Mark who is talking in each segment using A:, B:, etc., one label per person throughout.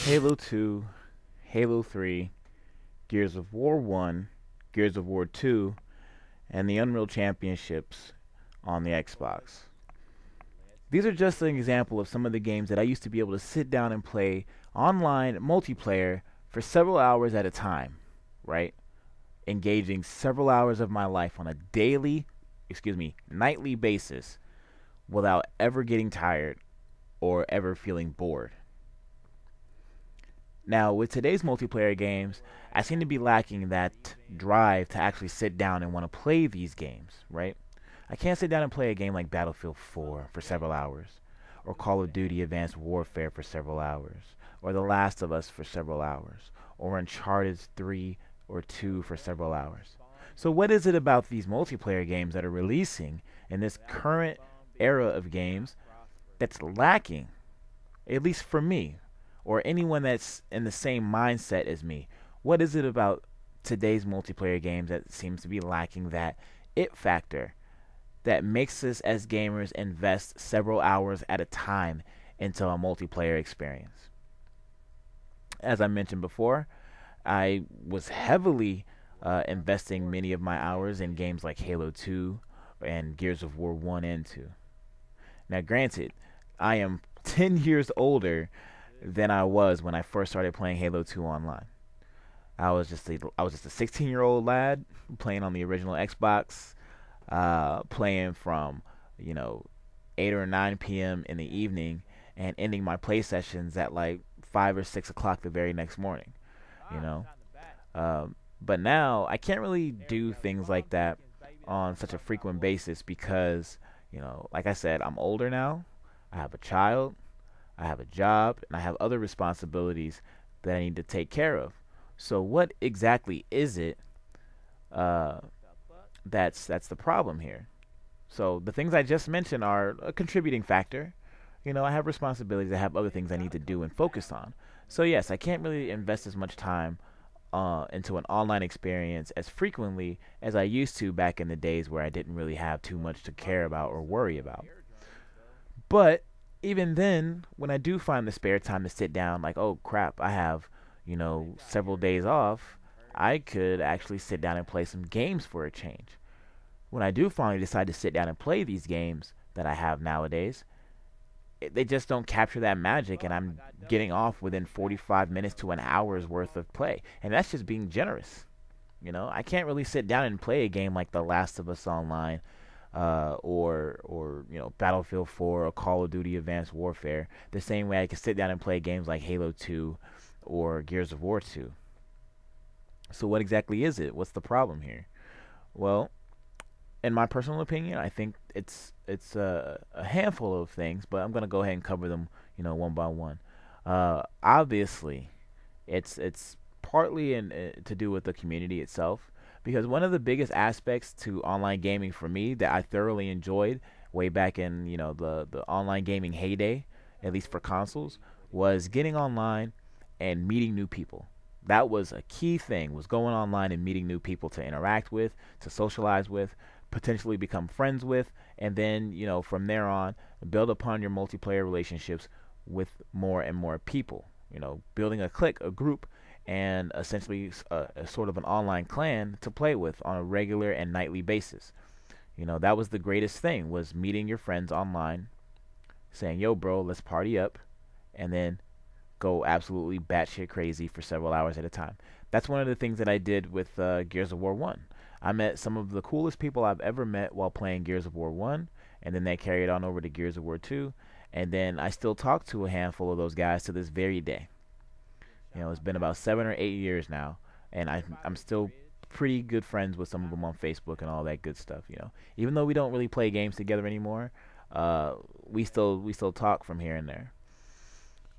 A: Halo 2, Halo 3, Gears of War 1, Gears of War 2, and the Unreal Championships on the Xbox. These are just an example of some of the games that I used to be able to sit down and play online multiplayer for several hours at a time, right? Engaging several hours of my life on a nightly basis without ever getting tired or ever feeling bored. Now, with today's multiplayer games, I seem to be lacking that drive to actually sit down and want to play these games, right? I can't sit down and play a game like Battlefield 4 for several hours, or Call of Duty Advanced Warfare for several hours, or The Last of Us for several hours, or Uncharted 3 or 2 for several hours. So, what is it about these multiplayer games that are releasing in this current era of games that's lacking, at least for me, or anyone that's in the same mindset as me? What is it about today's multiplayer games that seems to be lacking that it factor that makes us as gamers invest several hours at a time into a multiplayer experience? As I mentioned before, I was heavily investing many of my hours in games like Halo 2 and Gears of War 1 and 2. Now, granted, I am 10 years older than I was when I first started playing Halo 2 online. I was just a 16-year-old lad playing on the original Xbox, playing from you know 8 or 9 p.m. in the evening and ending my play sessions at like 5 or 6 o'clock the very next morning. You know, but now I can't really do things like that on such a frequent basis because like I said, I'm older now. I have a child, I have a job, and I have other responsibilities that I need to take care of. So what exactly is it uh, that's the problem here? So the things I just mentioned are a contributing factor. I have responsibilities. I have other things I need to do and focus on. So yes, I can't really invest as much time into an online experience as frequently as I used to back in the days where I didn't really have too much to care about or worry about. But even then, when I do find the spare time to sit down, like, oh crap, I have, several days off, I could actually sit down and play some games for a change. When I do finally decide to sit down and play these games that I have nowadays, they just don't capture that magic, and I'm getting off within 45 minutes to an hour's worth of play. And that's just being generous. I can't really sit down and play a game like The Last of Us Online, or Battlefield 4 or Call of Duty Advanced Warfare the same way I can sit down and play games like Halo 2 or Gears of War 2. So what exactly is it? What's the problem here? Well, in my personal opinion, I think it's a handful of things, but I'm gonna go ahead and cover them, one by one. Obviously, it's partly to do with the community itself, because one of the biggest aspects to online gaming for me that I thoroughly enjoyed way back in the online gaming heyday, at least for consoles, was getting online and meeting new people. That was a key thing, was going online and meeting new people to interact with, to socialize with, potentially become friends with, and then from there on build upon your multiplayer relationships with more and more people. Building a clique, a group, and essentially a sort of an online clan to play with on a regular and nightly basis. That was the greatest thing, was meeting your friends online, saying, "Yo, bro, let's party up," and then go absolutely batshit crazy for several hours at a time. That's one of the things that I did with Gears of War 1. I met some of the coolest people I've ever met while playing Gears of War 1, and then they carried on over to Gears of War 2, and then I still talk to a handful of those guys to this very day. It's been about 7 or 8 years now, and I'm still pretty good friends with some of them on Facebook and all that good stuff. Even though we don't really play games together anymore, we still talk from here and there.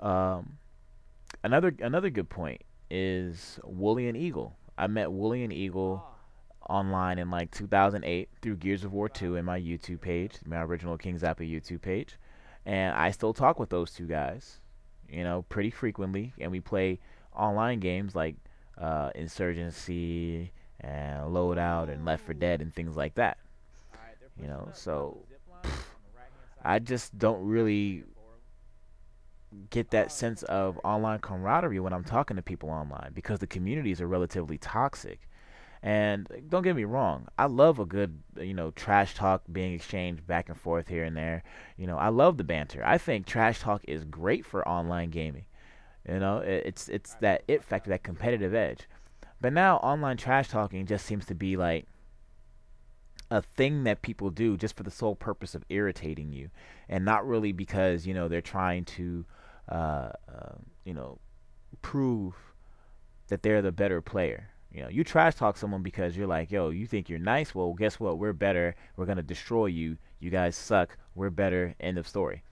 A: Um, another good point is Wooly and Eagle. I met Wooly and Eagle online in like 2008 through Gears of War 2 in my YouTube page, my original King Zappa YouTube page, and I still talk with those two guys, pretty frequently, and we play online games like Insurgency and Loadout and Left 4 Dead and things like that. So I just don't really get that sense of online camaraderie when I'm talking to people online because the communities are relatively toxic. And don't get me wrong, I love a good, trash talk being exchanged back and forth here and there. I love the banter. I think trash talk is great for online gaming. It's that it factor, that competitive edge. But now online trash talking just seems to be like a thing that people do just for the sole purpose of irritating you, and not really because they're trying to, uh, uh, you know, prove that they're the better player. You trash talk someone because you're like, yo, you think you're nice? Well, guess what? We're better. We're gonna destroy you. You guys suck. We're better. End of story.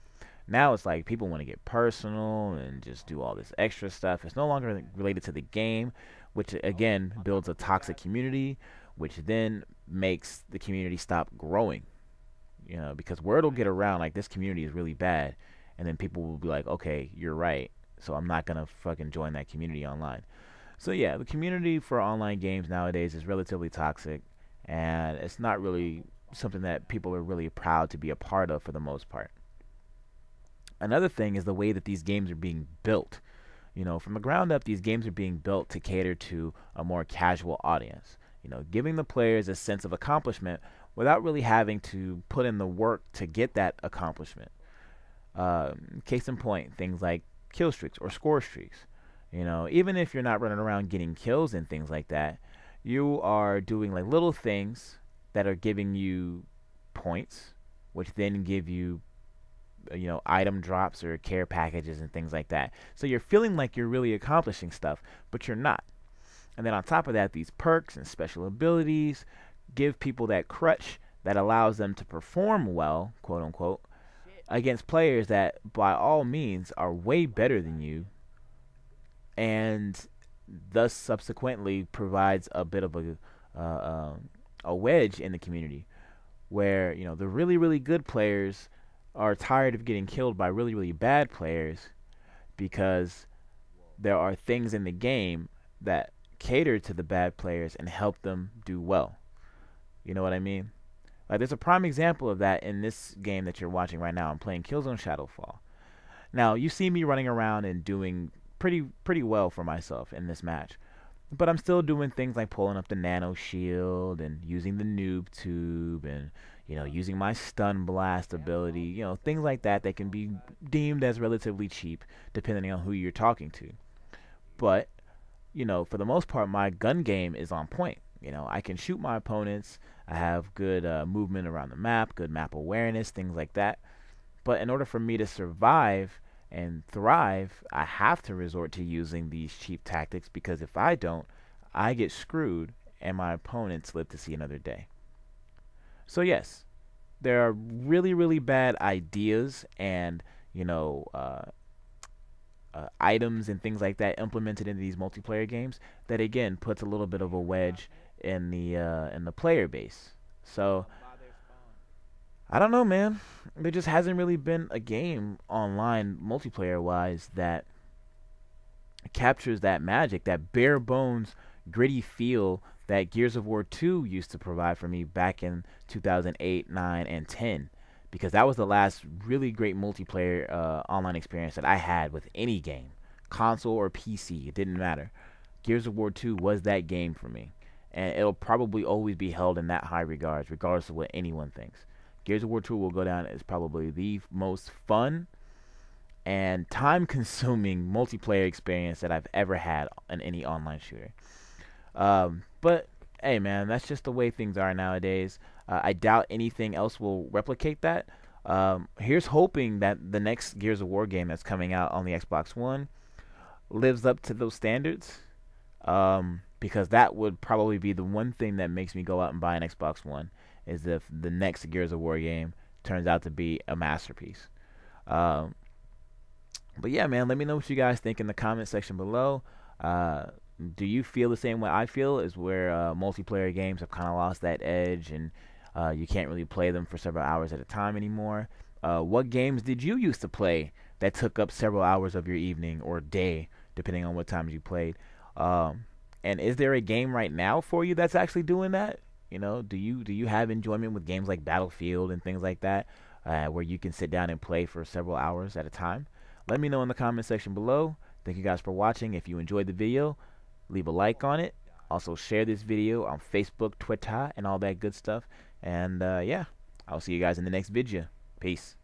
A: Now it's like people want to get personal and just do all this extra stuff. It's no longer related to the game, which again builds a toxic community, which then makes the community stop growing. Because word will get around like this community is really bad, and then people will be like, okay, you're right. So I'm not gonna fucking join that community online. So yeah, the community for online games nowadays is relatively toxic, and it's not really something that people are really proud to be a part of for the most part. Another thing is the way that these games are being built. From the ground up, these games are being built to cater to a more casual audience. Giving the players a sense of accomplishment without really having to put in the work to get that accomplishment. Case in point, things like kill streaks or score streaks. Even if you're not running around getting kills and things like that, you are doing like little things that are giving you points, which then give you item drops or care packages and things like that. So you're feeling like you're really accomplishing stuff, but you're not. And then on top of that, these perks and special abilities give people that crutch that allows them to perform well, quote unquote, against players that by all means are way better than you, and thus subsequently provides a bit of a wedge in the community where the really really good players are tired of getting killed by really really bad players because there are things in the game that cater to the bad players and help them do well. You know what I mean? Like there's a prime example of that in this game that you're watching right now. I'm playing Killzone Shadowfall. Now you see me running around and doing pretty well for myself in this match, but I'm still doing things like pulling up the nano shield and using the noob tube and using my stun blast ability, things like that that can be deemed as relatively cheap depending on who you're talking to. But for the most part, my gun game is on point. I can shoot my opponents. I have good movement around the map, good map awareness, things like that. But in order for me to survive and thrive, I have to resort to using these cheap tactics because if I don't, I get screwed and my opponents live to see another day. So yes, there are really, really bad ideas and items and things like that implemented into these multiplayer games that again puts a little bit of a wedge in the player base. So I don't know, man. There just hasn't really been a game online multiplayer wise that captures that magic, that bare bones gritty feel that Gears of War 2 used to provide for me back in 2008, 9, and 10. Because that was the last really great multiplayer online experience that I had with any game, console or PC. It didn't matter. Gears of War 2 was that game for me, and it'll probably always be held in that high regards, regardless of what anyone thinks. Gears of War 2 will go down as probably the most fun and time-consuming multiplayer experience that I've ever had in any online shooter. But hey, man, that's just the way things are nowadays. I doubt anything else will replicate that. Here's hoping that the next Gears of War game that's coming out on the Xbox One lives up to those standards. Because that would probably be the one thing that makes me go out and buy an Xbox One is if the next Gears of War game turns out to be a masterpiece. Um, but yeah, man, let me know what you guys think in the comment section below. Do you feel the same way I feel? Is where multiplayer games have kind of lost that edge and you can't really play them for several hours at a time anymore? What games did you used to play that took up several hours of your evening or day, depending on what times you played? And is there a game right now for you that's actually doing that? Do you have enjoyment with games like Battlefield and things like that, where you can sit down and play for several hours at a time? Let me know in the comment section below. Thank you guys for watching. If you enjoyed the video, leave a like on it. Also share this video on Facebook, Twitter, and all that good stuff. And yeah, I'll see you guys in the next video. Peace.